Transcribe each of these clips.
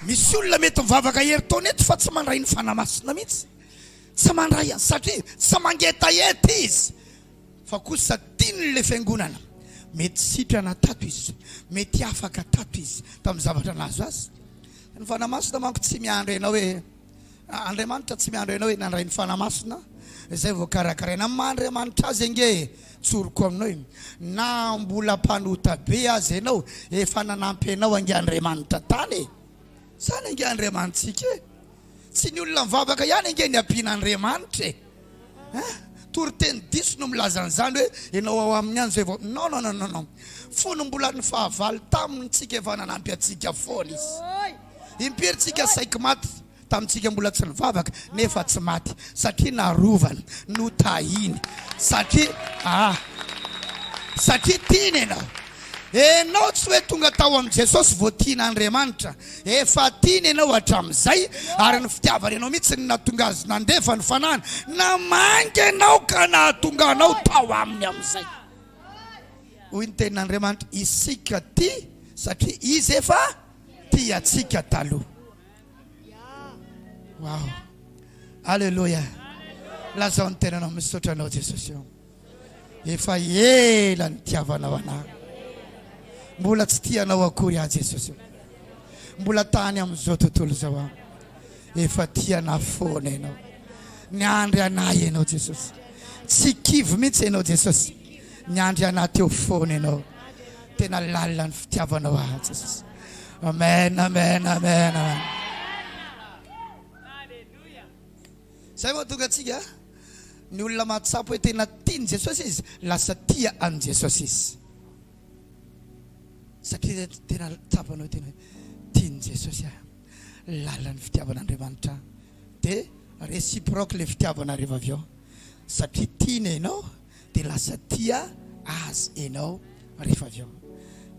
misy olona mety mivavaka hery-taona eto fa tsy mandray ny fanamasina mihitsy. Tsy mandray satria tsy mangetaheta izy. Fa kosa tiany le fiangonana. Mety sitrana tato izy. Mety afaka tato izy tamin'ny zavatra nazo azy. Ny fanamasina manko tsy miandro ianao hoe Andriamanitra tsy miandro ianao hoe nandray ny fanamasina. Izay vao karakaraina amin'ny Andriamanitra azy ange tsoroko aminao. Na mbola mpanota be azy ianao efa nanampy ianao ange Andriamanitra tany. Sana ange Andriamanitsika. Tsy ny olona mivavaka ihany ange ny ampian'Andriamanitra. Toriteny diso no milaza an'izany hoe ianao ao amin'ny any zay vao non. Fony mbola ny fahavalo taminy tsika efa nanampy atsika foana izy. Imperintsika saika maty tamintsika mbola tsy nivavaka nefa tsy maty satria narovana no tahiny satria tiany ianao. Enao tsy hoe tonga tao amin'ny Jesosy vao tian'Andriamanitra. Efa tiany ianao hatramin'izay ary ny fitiavana ianao mihitsy ny nahatonga azy nandefa ny fanahana namangy ianao ka nahatonga anao tao aminy amin'izay. Hoy ny tenin'Andriamanitra isika ty satria izy efa ty atsika taloha. Wow. Alléluia. Lazao ny tenanao misaotra anao Jesosy. Efa ela ny tiavanao anahy. Mbola tsy tianao akory ahy Jesosy. Mbola tany amin'izao tontolo zao. Efa tiana foana ianao. Niandry anahy ianao Jesosy. Tsy kivy mihitsy ianao Jesosy. Niandry anahy teo foana ianao. Tena lalina ny fitiavanao ahy Jesosy. Amen. Zay vao tonga atsika ny olona matsapo hoe tena tiany Jesosy izy lasa tia an Jesosy izy. Satria tena tsapanao tena tiany Jesosy lalina ny fitiavan'Andriamanitra. Dia réciproque le fitiavana rehefa avy eo. Satria tiany ianao dia lasa tia azy ianao rehefa avy eo.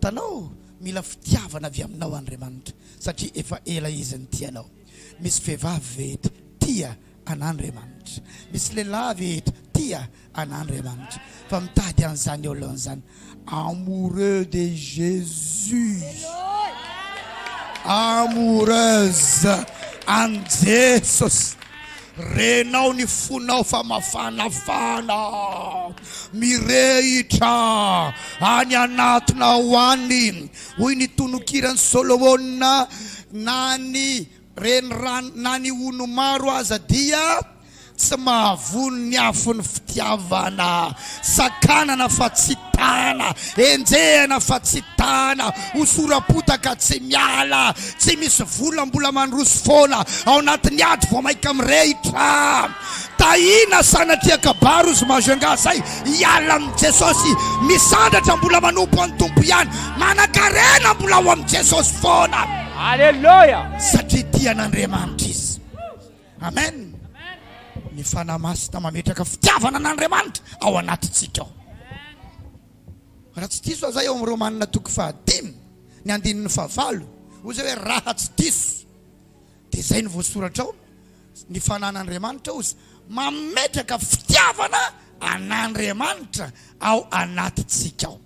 Tanao mila fitiavana avy aminao Andriamanitra satria efa ela izy ny tianao. Misy vehivavy veto tia an'Andriamanitra. Misy lehilahy veto tia an'Andriamanitra. Fa mitady an'izany olona an'izany. Amoureux de Jésus. Amoureuse en Jesus. Renao ny fonao fa mafanafana. Mirehitra any anatina hoany. Hoy ny tononkirany Solomona na ny renirano na ny ono maro aza dia tsy mahavony ny afon'ny fitiavana. Sakanana fa tsy tana, enjehana fa tsy tana, hosorapotaka tsy miala, tsy misy vola mbola mandroso foana ao anatin'ny ady vao maika mirehitra. Tahina sanatria kabaro izy mazanga zay iala amin'ny Jesosy. Misandratra mbola manompo any tompo ihany, manakarena mbola ao amin'ny Jesosy foana. Alléluia. Satria tian'Andriamanitra izy. Amen. Ny fanamasina mametraka fitiavana an'Andriamanitra ao anatintsika ao. Raha tsy diso zay ao amin'ny Romanina toko 5 ny 9 hoy zay hoe raha tsy diso dia zay ny voasoratra ao. Ny fanan'Andriamanitra ozy mametraka fitiavana an'Andriamanitra ao anatintsika ao.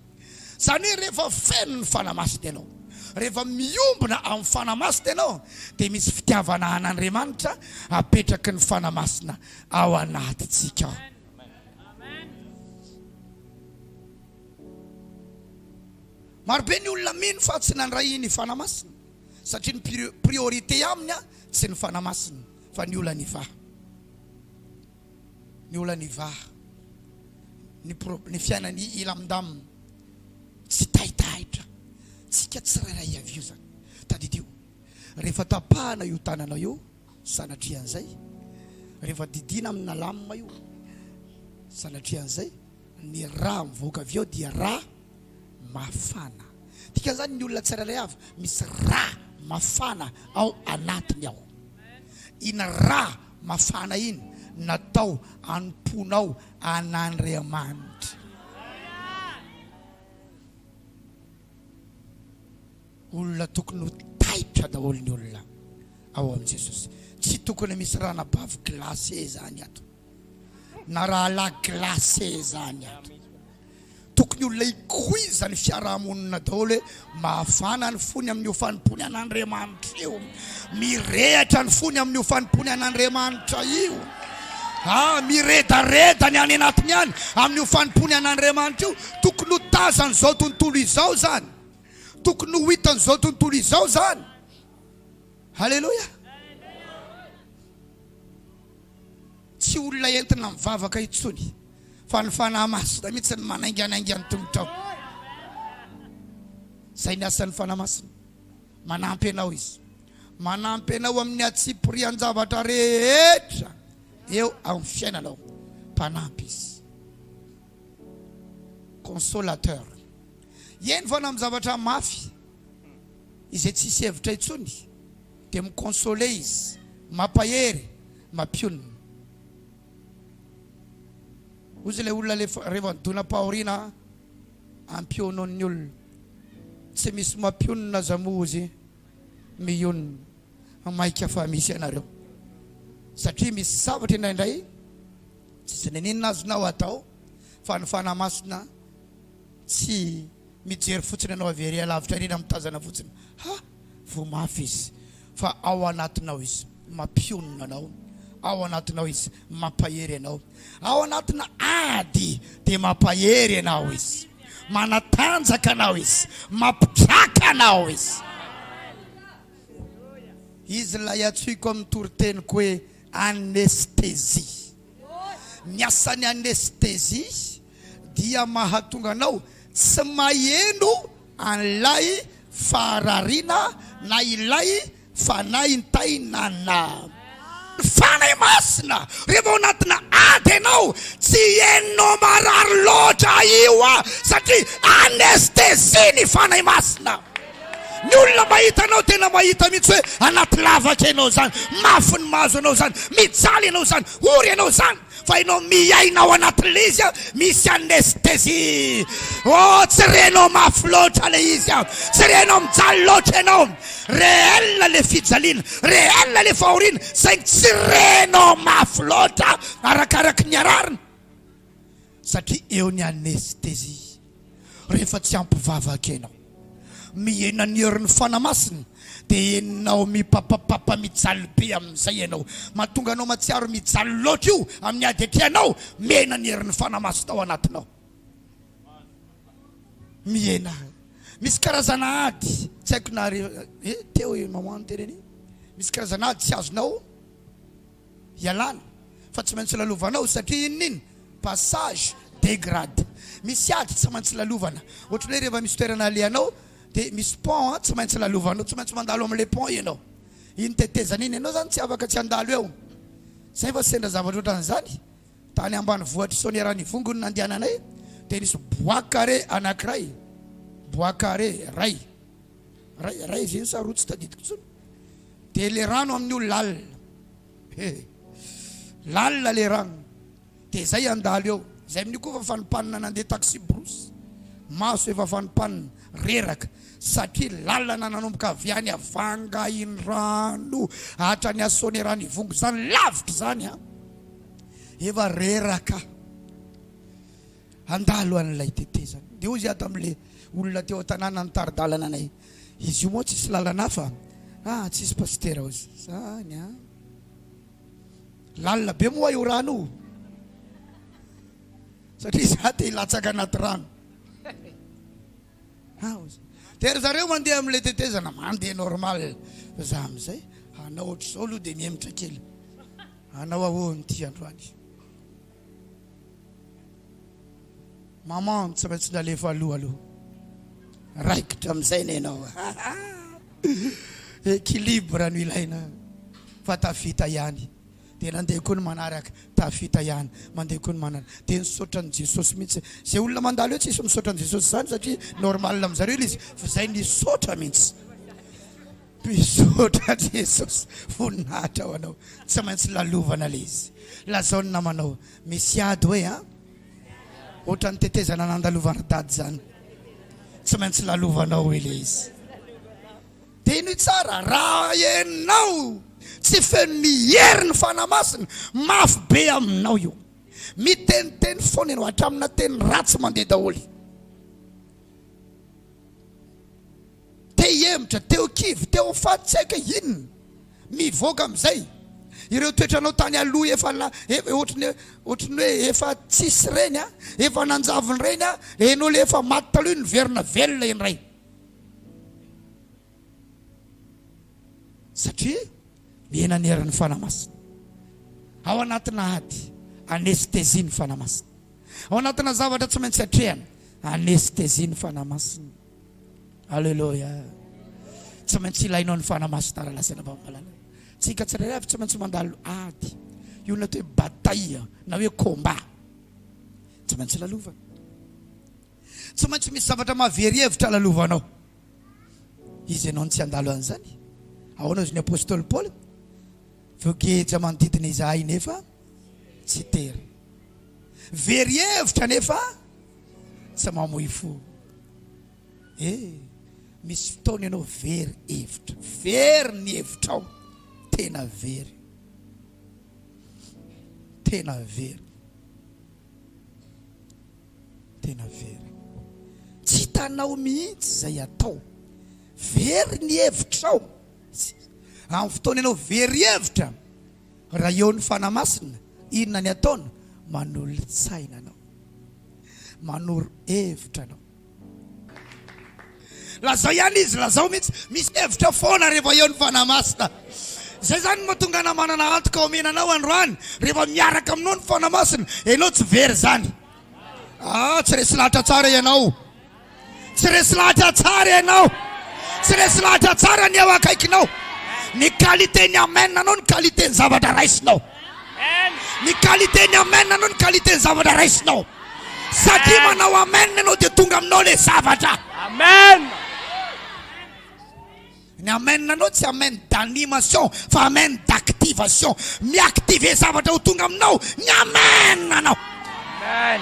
Zany hoe rehefa feno ny fanamasina ianao, rehefa miombona amin'ny fanamasina ianao, dia misy fitiavana an'Andriamanitra apetraky ny fanamasina ao anatintsika ao. Marobe ny olona mino fa tsy nandray ny fanamasina satria ny priorité aminy tsy ny fanamasina fa ny olana ivaha. Ny olana ivaha, ny fiainany ilamindamina, tsy tahitahitra, tsika tsirairay avy io zany. Tadidio, rehefa tapahana io tanana io sanatrian'izay, rehefa didina amina lamina io sanatrian'izay, ny raha mivoaka avy eo dia raha mafana. Tika zany ny olona tsirairay avy misy raha mafana ao anatiny ao. Ina raha mafana iny natao anomponao an'Andriamanitra. Olona tokony ho taitra daholo ny olona ao amin'i Jesosy. Tsy tokony misy rana bavy glacé zany ato na raha la glacé zany ato. tokony olona ikoiza ny fiarahamonina daholo mafana ny fony amin'ny fanimpony an'Andriamanitra io mirehatra ny fony amin'ny fanimpony an'Andriamanitra io miredareda ny any anatiny any amin'ny fanimpony an'Andriamanitra io tokony ho tazany zao tontolo izao zany tokony ho hitany zao tontolo izao zany halleluja tsy olona entina mivavaka itsony fa ny fanahy masina mihitsy ny manainganaingany tongotrao zay ny asan'ny fanahy masina manampy anao izy manampy anao amin'ny atsiporian-javatra rehetra eo amin'ny fiainanao mpanampy izy consolateur eny fana amin'ny zavatra mafy izay tsisy hevitra itsony dia mikonsole izy mampahery mampionina ozy ilay olona rehefa dona pahorina ampionon'ny olona tsy misy mampionina zamozy mionina maika fa misy anareo satria misy zavatra indraindray tsisy nenenina azonao atao fa ny fanahy masina tsy mijery fotsiny anao avery alavitra reny mitazana fotsiny vo mafy izy fa ao anatinao izy mampionina anao ao anatinao izy mampahery anao ao anatina ady dia mampahery anao izy manatanjaka anao izy mampitraka anao izy lay atsoiko amin'ny toroteniko hoe anestesie ny asan'ny anestesie dia mahatonga anao tsy maheno an'ilay fararina na ilay fanahintainana fanahy masina rehefa ao anatina ady ianao tsy henonao marary loatra io satria anestesie ny fanahy masina ny olona mahita anao tena mahita mihitsy hoe anaty lavaka ianao zany mafy ny mahazo anao zany mijaly ianao zany ory ianao zany fa ianao miainao anatin'le izy misy anestesie tsy renao mafy loatra le izy tsy renao mijaly loatra ianao réel le fijaliana réel le fahoriana saingy tsy renao mafy loatra arakaraky ny arariny satria eo ny anestesie rehefa tsy ampivavaka ianao mihena ny herin'ny fanahy masina dia enao mipapapapa mijaly be amin'izay ianao mahatonga anao matsiaro mijaly loatra io amin'ny ady atianao mihena ny herin'ny fanahy masina ao anatinao mihena misy karazana ady tsy haiko na teo mamano tereny misy karazana ady tsy azonao ialana fa tsy maintsy lalovanao satria inon'iny passage dégrade misy ady tsy maintsy lalovana ohatran'ny hoe rehefa misy toerana alehanao dia misy pont tsy maintsy lalovanao tsy maintsy mandalo amin'ilay pont ianao iny tetezana iny ianao zany tsy afaka tsy andalo eo zay fa sendra zavatra ohatran'izany tany ambany vohatra sonierany vongony nandehananay dia nisy bois carré anankiray bois carré ray izy iny sarotsy tadidiko tsony dia le rano amin'ny olo lalina le rano dia zay andalo eo zay amin'io koa fa fanimpanina nandeha taxi brosy maso efa fanimpanina reraka satria lalana nanomboka avy any avanga iny rano hatrany asonierany vongo zany lavitra zany efa reraka andalo an'ilay tetezana dia ozy ato amin'le olona teo an-tanàna nitaridalana anay izy io moa tsisy lalana fa tsisy pastera ozy zany lalina be moa io rano satria za te hilatsaka anaty rano tery zareo mandeha amin'ilay tetezana mandeha normal fa za amin'izay anao ohatr' izao aloha dia miemitra kely anao ahoany ty androany maman tsy maintsy nalefa aloha raikitra amin'izay ny ianao équilibre no ilaina fa tafita ihany dia nandeha koa ny manaraka tafita ihany mandeha koa ny manaraka dia nisaotra ny Jesosy mihitsy zay olona mandalo eo tsisy misaotra ny Jesosy zany satria normal amin'zareo izy fa zay nisaotra mihitsy misaotra Jesosy voninahitra ho anao tsy maintsy lalovana le izy lazao ny namanao misy ady hoe ohatra ny tetezana nandalovana dady zany tsy maintsy lalovanao ele izy dia ino tsara raha ianao tsy feno mihery ny fanahy masina mafy be aminao io miteniteny foana ianao hatramina teny ratsy mandeha daholy Torohevitra, teo kivy, teo faty, tsy haiko inona mivoaka amin'izay. Ireo toetranao tany aloha efa ohatrany hoe efa tsisy reny efa nanjavony reny enao le efa maty taloha ny verina velona indray. Satria mihena ny heran'ny fanamasina. Ao anatina ady anestesia ny fanamasina. Ao anatina zavatra tsy maintsy hatrehana anestesia ny fanamasina. Alleluia. Tsy maintsy ilainao ny fanamasina raha lasana mamalala. Tsika tsirairay avy tsy maintsy mandalo ady. Io na hoe bataille na hoe combat. Tsy maintsy lalova. Tsy maintsy misy zavatra mahavery hevitra lalovanao. Izy ianao tsy andalo an'izany. Ahoana izy ny apôstôly Paul? Voageja manodidina izahay nefa tsy tery. Very hevitra nefa tsy mamoy fo. Misy fotoana ianao very hevitra. Very ny hevitrao. Tena very. Tena very. Tena very. Tsy hitanao mihitsy izay atao. Very ny hevitrao. Amin'ny fotoana ianao very hevitra, raha eo ny fanamasina, inona ny ataona? Manolo-tsaina anao. Manoro hevitra anao. Lazao ihany izy, lazao mihitsy, misy hevitra foana rehefa eo ny fanamasina. Zay zany mahatonga ana manana antoka omenanao androany, rehefa miaraka aminao ny fanamasina, ianao tsy very zany. Tsy resy lahatra tsara ianao. Tsy resy lahatra tsara ianao. Tsy resy lahatra tsara ny eo akaikinao. Ny qualité ny amen anao, ny qualité ny zavatra raisinao. Ny qualité ny amen anao, ny qualité ny zavatra raisinao. Satria manao amen anao dia tonga aminao le zavatra. Amen. Ny amen anao tsy amen d'animation fa amen d'activation. Miactive zavatra ho tonga aminao ny amen anao. Amen.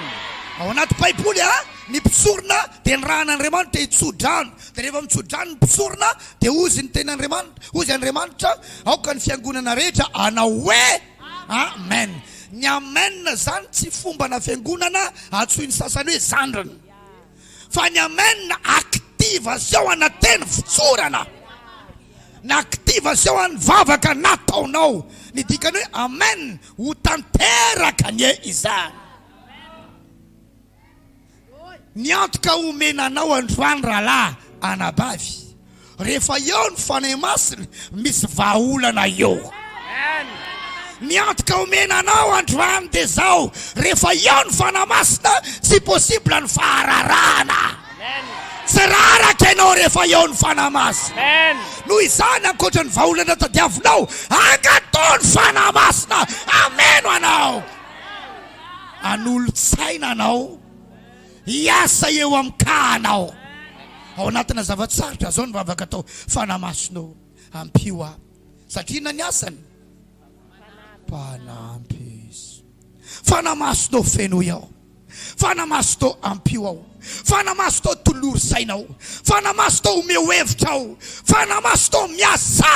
Ao anaty baiboly ny mpisorona dia ny rahan'Andriamanitra hitsodrano. Dia rehefa mitsodrano ny mpisorona dia ozy ny ten'Andriamanitra, ozy Andriamanitra aoka ny fiangonana rehetra anao hoe amen. Ny amen zany tsy fombana fiangonana atsoiny sasany hoe zandriny, fa ny amen activation anateny fitsorana, na activation any vavaka nataonao. Ny dikany hoe amen ho tanteraka ny izany. Ny antoka omenanao androany rahalahy anabavy, rehefa eo ny fanahy masina misy vahaolana eo. Ny antoka omenanao androany dia zao, rehefa eo ny fanahy masina tsy possible ny fahararana. Tsy raraka ianao rehefa eo ny fanahy masina. Noho izany ankoatra ny vahaolana tadiavinao, angatao ny fanahy masina. Amen anao. Anolo-tsaina anao. Iasa eo amin'ny kahanao. Ao anatina zavatsarotra zao ny vavaka atao fanamasinao ampio aho. Satria na ny asany mpanampy izy. Fanamasinao feno iaho. Fanamasinao ampio aho. Fanamasinao toloro sainao. Fanamasinao omeo hevitra aho. Fanamasinao miasa.